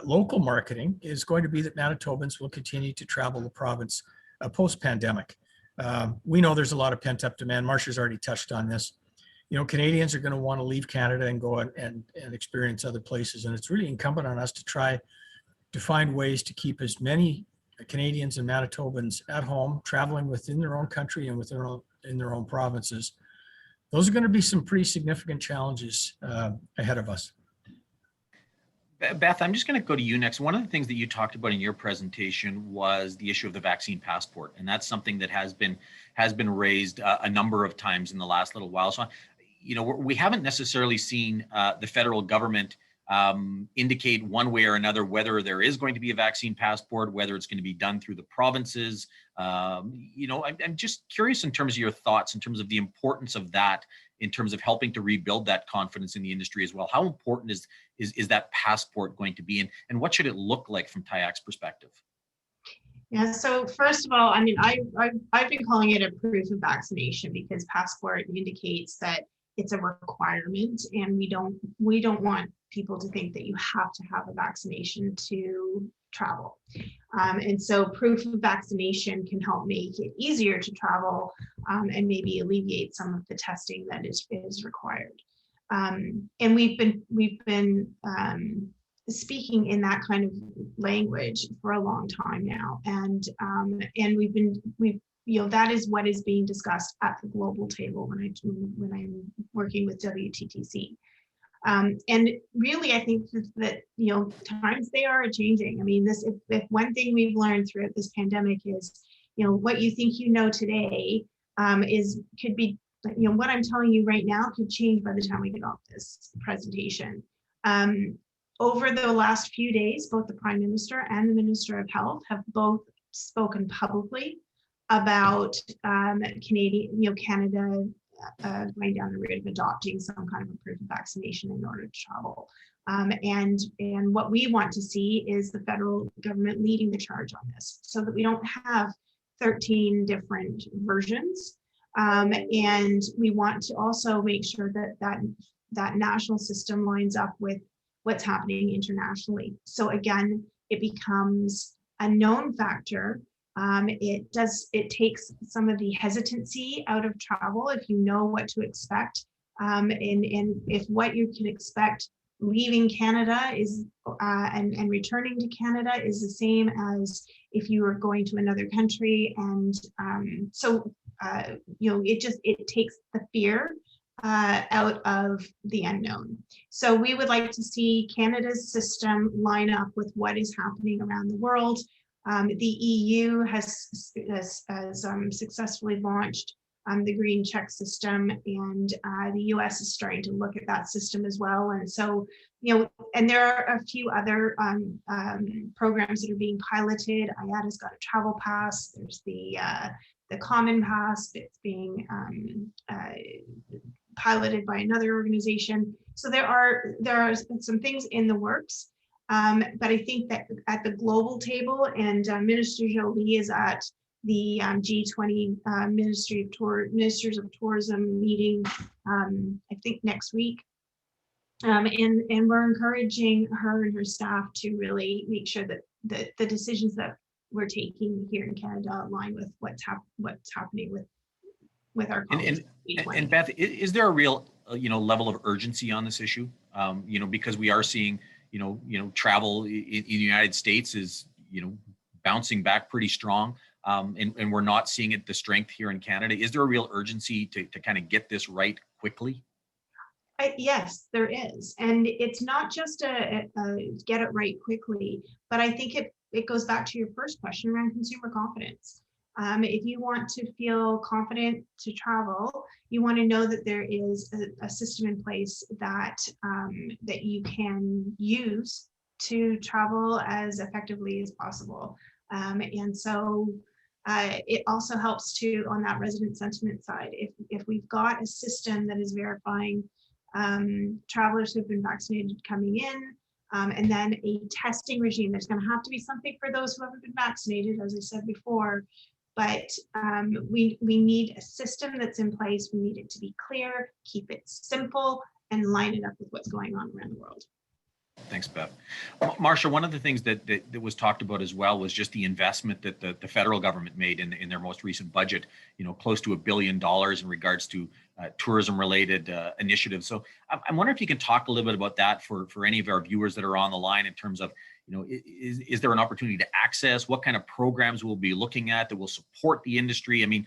Local marketing is going to be that Manitobans will continue to travel the province post-pandemic. We know there's a lot of pent-up demand. Marcia's already touched on this. You know, Canadians are going to want to leave Canada and go and experience other places. And it's really incumbent on us to try to find ways to keep as many Canadians and Manitobans at home, traveling within their own country and in their own provinces. Those are going to be some pretty significant challenges ahead of us. Beth, I'm just going to go to you next. One of the things that you talked about in your presentation was the issue of the vaccine passport, and that's something that has been raised a number of times in the last little while. So, you know, we haven't necessarily seen the federal government indicate one way or another whether there is going to be a vaccine passport, whether it's going to be done through the provinces. You know, I'm just curious in terms of your thoughts, in terms of the importance of that, in terms of helping to rebuild that confidence in the industry as well. How important is that passport going to be, and what should it look like from TIAC's perspective? Yeah, so first of all, I mean, I've been calling it a proof of vaccination because passport indicates that it's a requirement, and we don't want people to think that you have to have a vaccination to travel. And so proof of vaccination can help make it easier to travel and maybe alleviate some of the testing that is required. And we've been speaking in that kind of language for a long time now, and we've you know, that is what is being discussed at the global table when I'm working with WTTC. And really, I think that, you know, times they are changing. I mean, if one thing we've learned throughout this pandemic is, you know, what you think you know today could be, you know, what I'm telling you right now could change by the time we get off this presentation. Over the last few days, both the Prime Minister and the Minister of Health have both spoken publicly about Canada going down the route of adopting some kind of a proof of vaccination in order to travel. And what we want to see is the federal government leading the charge on this, so that we don't have 13 different versions. And we want to also make sure that national system lines up with what's happening internationally. So again, it becomes a known factor. It takes some of the hesitancy out of travel if you know what to expect, and if what you can expect leaving Canada is and returning to Canada is the same as if you were going to another country, and you know, it takes the fear out of the unknown. So we would like to see Canada's system line up with what is happening around the world. The EU has successfully launched the green check system, and the US is starting to look at that system as well. And so, you know, and there are a few other programs that are being piloted. IATA's got a travel pass. There's the Common Pass that's being piloted by another organization. So there are some things in the works. But I think that at the global table, and Minister Jolie is at the G20 Ministers of Tourism meeting, I think next week. And we're encouraging her and her staff to really make sure that the decisions that we're taking here in Canada align with what's happening with our colleagues. And Beth, is there a real level of urgency on this issue? Because we are seeing travel in the United States is bouncing back pretty strong, and we're not seeing the strength here in Canada. Is there a real urgency to kind of get this right quickly? Yes, there is, and it's not just a get it right quickly, but I think it goes back to your first question around consumer confidence. If you want to feel confident to travel, you want to know that there is a system in place that you can use to travel as effectively as possible. And so it also helps to, on that resident sentiment side, if we've got a system that is verifying travelers who have been vaccinated coming in, and then a testing regime, there's going to have to be something for those who haven't been vaccinated, as I said before. But we need a system that's in place. We need it to be clear, keep it simple, and line it up with what's going on around the world. Thanks, Beth. Marcia, one of the things that was talked about as well was just the investment that the federal government made in their most recent budget, close to $1 billion in regards to tourism-related initiatives. So I'm wondering if you can talk a little bit about that for any of our viewers that are on the line in terms of, is there an opportunity to access? What kind of programs we'll be looking at that will support the industry? I mean,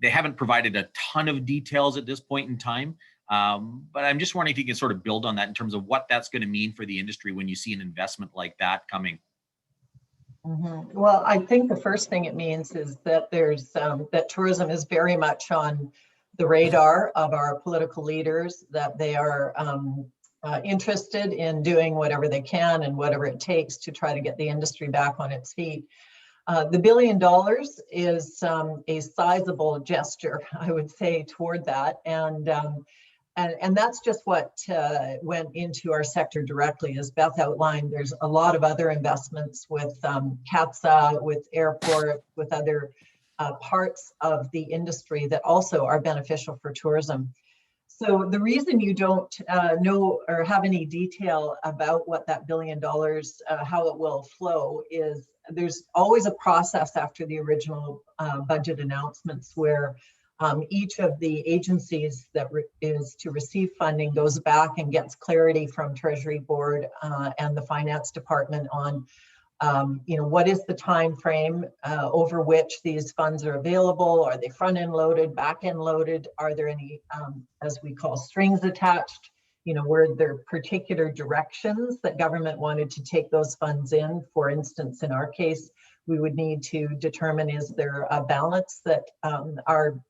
they haven't provided a ton of details at this point in time. But I'm just wondering if you can sort of build on that in terms of what that's going to mean for the industry when you see an investment like that coming. Well, I think the first thing it means is that that tourism is very much on the radar of our political leaders, that they are interested in doing whatever they can and whatever it takes to try to get the industry back on its feet. The $1 billion is a sizable gesture, I would say, toward that. And that's just what went into our sector directly. As Beth outlined, there's a lot of other investments with CATSA, with airport, with other parts of the industry that also are beneficial for tourism. So the reason you don't know or have any detail about what that $1 billion, how it will flow, is there's always a process after the original budget announcements where each of the agencies that is to receive funding goes back and gets clarity from Treasury Board and the Finance Department on, what is the time frame over which these funds are available? Are they front-end loaded, back-end loaded? Are there any, as we call, strings attached? Were there particular directions that government wanted to take those funds in? For instance, in our case, we would need to determine, is there a balance that our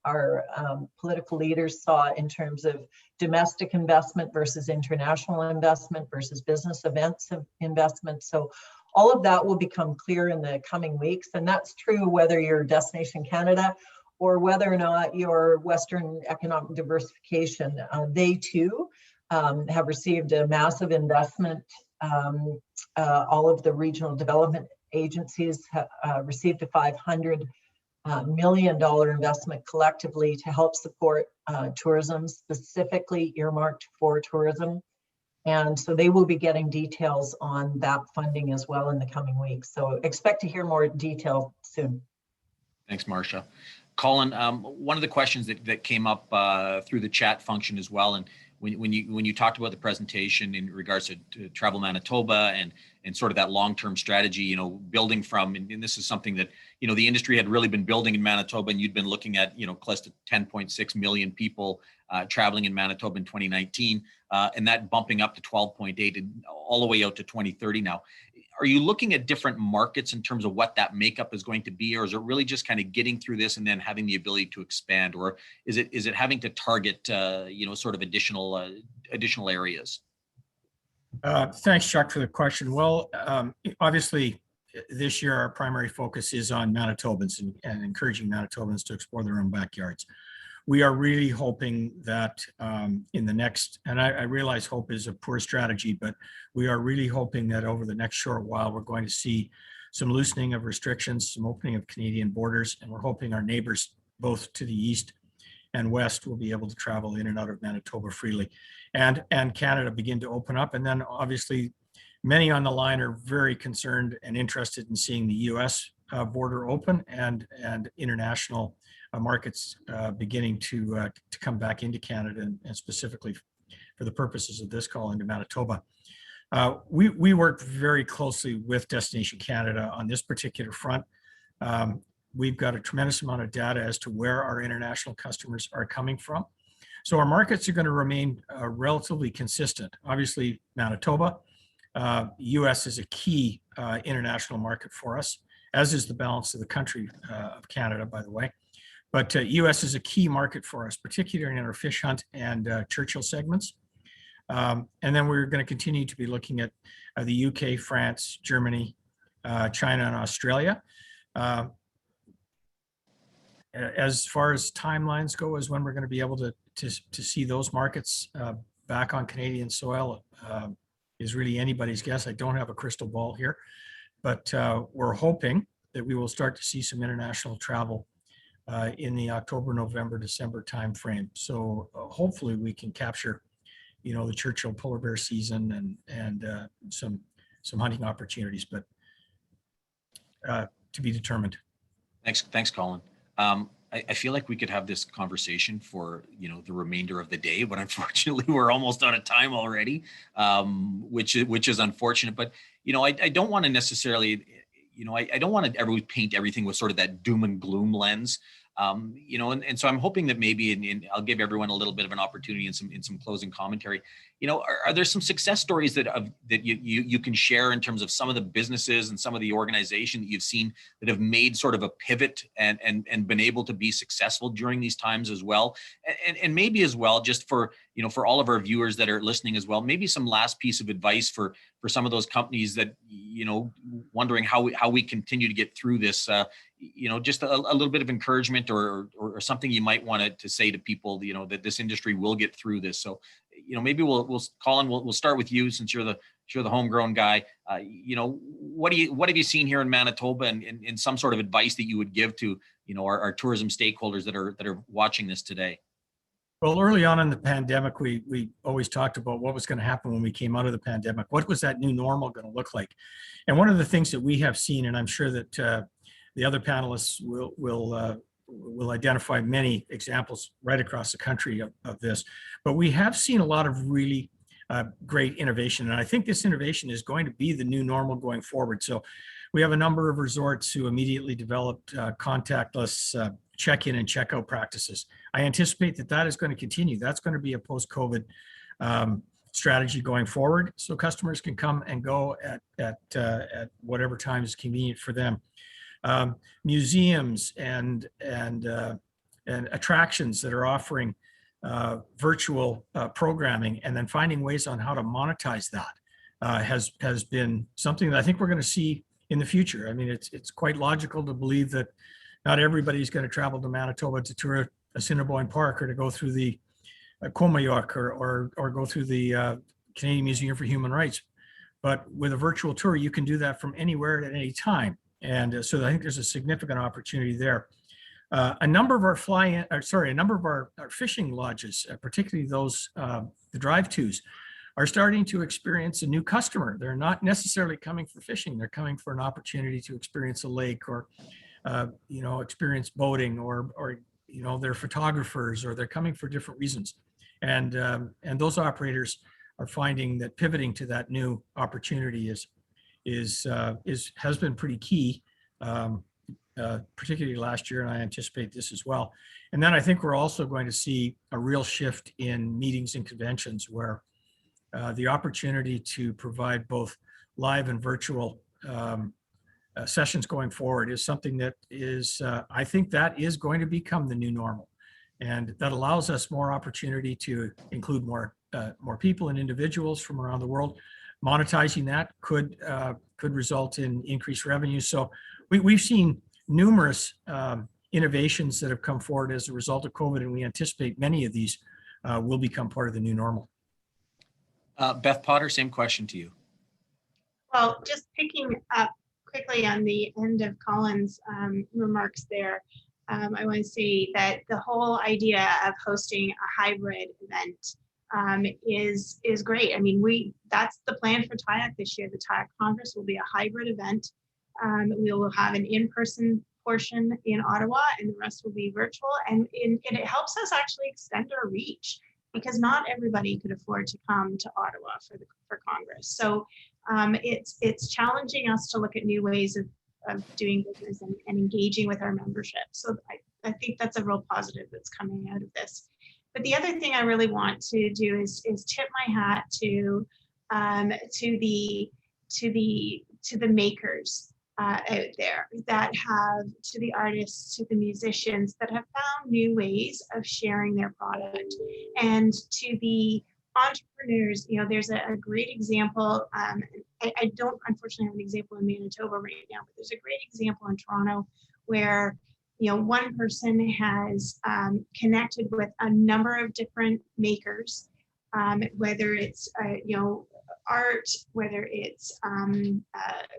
political leaders saw in terms of domestic investment versus international investment versus business events investment? So all of that will become clear in the coming weeks. And that's true whether you're Destination Canada or whether or not you're Western Economic Diversification. They too have received a massive investment. All of the regional development agencies have received a $500 million investment collectively to help support tourism, specifically earmarked for tourism. And so they will be getting details on that funding as well in the coming weeks. So expect to hear more detail soon. Thanks, Marcia. Colin, one of the questions that came up through the chat function as well, and when you talked about the presentation in regards to Travel Manitoba and sort of that long-term strategy, building from, and this is something that, the industry had really been building in Manitoba, and you'd been looking at, close to 10.6 million people traveling in Manitoba in 2019, and that bumping up to 12.8 and all the way out to 2030 now. Are you looking at different markets in terms of what that makeup is going to be, or is it really just kind of getting through this and then having the ability to expand, or is it having to target sort of additional areas? Thanks, Chuck, for the question. Well, obviously, this year our primary focus is on Manitobans and encouraging Manitobans to explore their own backyards. We are really hoping that in the next, and I realize hope is a poor strategy, but we are really hoping that over the next short while, we're going to see some loosening of restrictions, some opening of Canadian borders, and we're hoping our neighbors, both to the east and west, will be able to travel in and out of Manitoba freely, and Canada begin to open up. And then obviously, many on the line are very concerned and interested in seeing the U.S. Border open and international markets beginning to come back into Canada, and specifically for the purposes of this call into Manitoba. We work very closely with Destination Canada on this particular front. We've got a tremendous amount of data as to where our international customers are coming from. So our markets are going to remain relatively consistent. Obviously, Manitoba, US is a key international market for us, as is the balance of the country of Canada, by the way. But US is a key market for us, particularly in our fish hunt and Churchill segments. And then we're going to continue to be looking at the UK, France, Germany, China, and Australia. As far as timelines go, as when we're going to be able to see those markets back on Canadian soil is really anybody's guess. I don't have a crystal ball here, but we're hoping that we will start to see some international travel in the October, November, December timeframe. So hopefully we can capture, the Churchill polar bear season and some hunting opportunities, but to be determined. Thanks, Colin. I feel like we could have this conversation for the remainder of the day, but unfortunately we're almost out of time already, which is unfortunate. But I don't want to necessarily, I don't want to ever paint everything with sort of that doom and gloom lens. And so I'm hoping that maybe, and I'll give everyone a little bit of an opportunity in some closing commentary. Are there some success stories that you can share in terms of some of the businesses and some of the organization that you've seen that have made sort of a pivot and been able to be successful during these times as well? And maybe as well, just for all of our viewers that are listening as well, maybe some last piece of advice for some of those companies that, wondering how we continue to get through this, just a little bit of encouragement or something you might want to say to people, that this industry will get through this. So, maybe Colin, we'll start with you since you're the homegrown guy. What have you seen here in Manitoba and some sort of advice that you would give to, our tourism stakeholders that are watching this today? Well, early on in the pandemic, we always talked about what was going to happen when we came out of the pandemic. What was that new normal going to look like? And one of the things that we have seen, and I'm sure that the other panelists will identify many examples right across the country of this, but we have seen a lot of really great innovation. And I think this innovation is going to be the new normal going forward. So we have a number of resorts who immediately developed contactless check-in and check-out practices. I anticipate that is going to continue. That's going to be a post-COVID strategy going forward. So customers can come and go at whatever time is convenient for them. Museums and attractions that are offering virtual programming and then finding ways on how to monetize that has been something that I think we're going to see in the future. I mean, it's quite logical to believe that not everybody's going to travel to Manitoba to tour Assiniboine Park or to go through the Comayoc or go through the Canadian Museum for Human Rights. But with a virtual tour, you can do that from anywhere at any time. And so I think there's a significant opportunity there. A number of our fishing lodges, particularly those, the drive-tos, are starting to experience a new customer. They're not necessarily coming for fishing. They're coming for an opportunity to experience a lake or, experience boating or they're photographers or they're coming for different reasons. And those operators are finding that pivoting to that new opportunity has been pretty key, particularly last year, and I anticipate this as well. And then I think we're also going to see a real shift in meetings and conventions where the opportunity to provide both live and virtual sessions going forward is something that is, I think that is going to become the new normal. And that allows us more opportunity to include more people and individuals from around the world. Monetizing that could result in increased revenue. So we've seen numerous innovations that have come forward as a result of COVID, and we anticipate many of these will become part of the new normal. Beth Potter, same question to you. Well, just picking up quickly on the end of Colin's remarks there, I want to say that the whole idea of hosting a hybrid event is great. I mean, that's the plan for TIAC this year. The TIAC Congress will be a hybrid event. We will have an in-person portion in Ottawa and the rest will be virtual. And it helps us actually extend our reach because not everybody could afford to come to Ottawa for Congress. So it's challenging us to look at new ways of doing business and engaging with our membership. So I think that's a real positive that's coming out of this. But the other thing I really want to do is tip my hat to the makers out there that have, to the artists, to the musicians that have found new ways of sharing their product, and to the entrepreneurs. There's a great example. I don't unfortunately have an example in Manitoba right now, but there's a great example in Toronto where one person has connected with a number of different makers, whether it's art, whether it's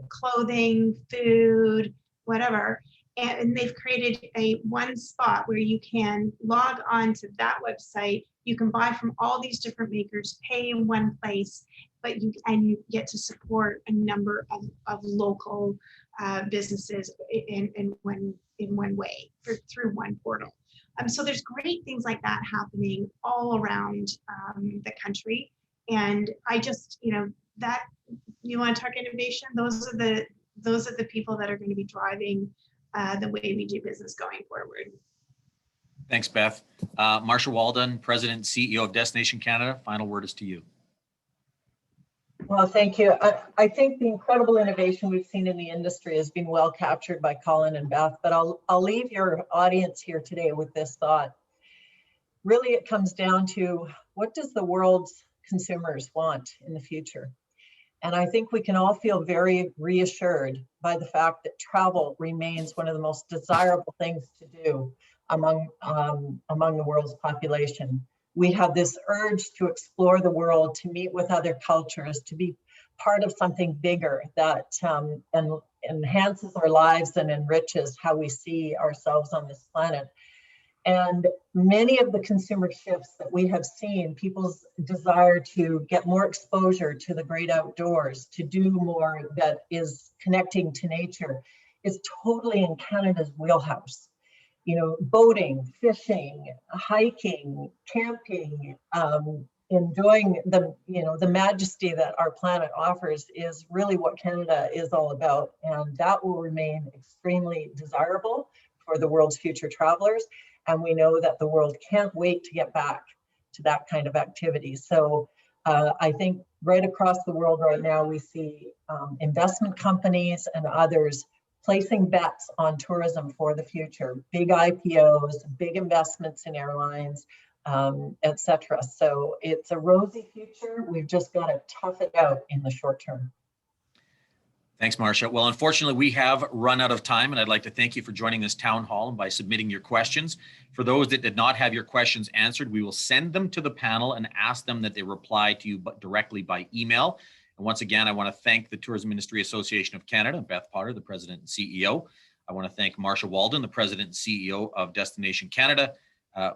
clothing, food, whatever, And they've created one spot where you can log on to that website. You can buy from all these different makers, pay in one place, but you get to support a number of local businesses in one way through one portal. So there's great things like that happening all around the country. And I just, that you want to talk innovation, those are the people that are going to be driving the way we do business going forward. Thanks, Beth. Marsha Walden, President and CEO of Destination Canada. Final word is to you. Well, thank you. I think the incredible innovation we've seen in the industry has been well captured by Colin and Beth, but I'll leave your audience here today with this thought. Really, it comes down to, what does the world's consumers want in the future? And I think we can all feel very reassured by the fact that travel remains one of the most desirable things to do among the world's population. We have this urge to explore the world, to meet with other cultures, to be part of something bigger that enhances our lives and enriches how we see ourselves on this planet. And many of the consumer shifts that we have seen, people's desire to get more exposure to the great outdoors, to do more that is connecting to nature, is totally in Canada's wheelhouse. Boating, fishing, hiking, camping, enjoying the majesty that our planet offers is really what Canada is all about. And that will remain extremely desirable for the world's future travelers. And we know that the world can't wait to get back to that kind of activity. So I think right across the world right now, we see investment companies and others placing bets on tourism for the future, big IPOs, big investments in airlines, etc. So it's a rosy future. We've just got to tough it out in the short term. Thanks, Marsha. Well, unfortunately, we have run out of time, and I'd like to thank you for joining this town hall and by submitting your questions. For those that did not have your questions answered, we will send them to the panel and ask them that they reply to you directly by email. And once again, I want to thank the Tourism Industry Association of Canada, Beth Potter, the President and CEO. I want to thank Marsha Walden, the President and CEO of Destination Canada,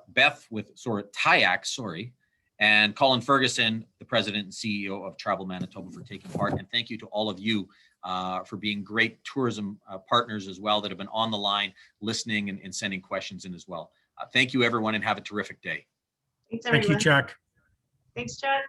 Beth with TIAC, and Colin Ferguson, the President and CEO of Travel Manitoba, for taking part. And thank you to all of you for being great tourism partners as well that have been on the line listening and sending questions in as well. Thank you, everyone, and have a terrific day. Thanks, everyone. Thank you, Chuck. Thanks, Chuck.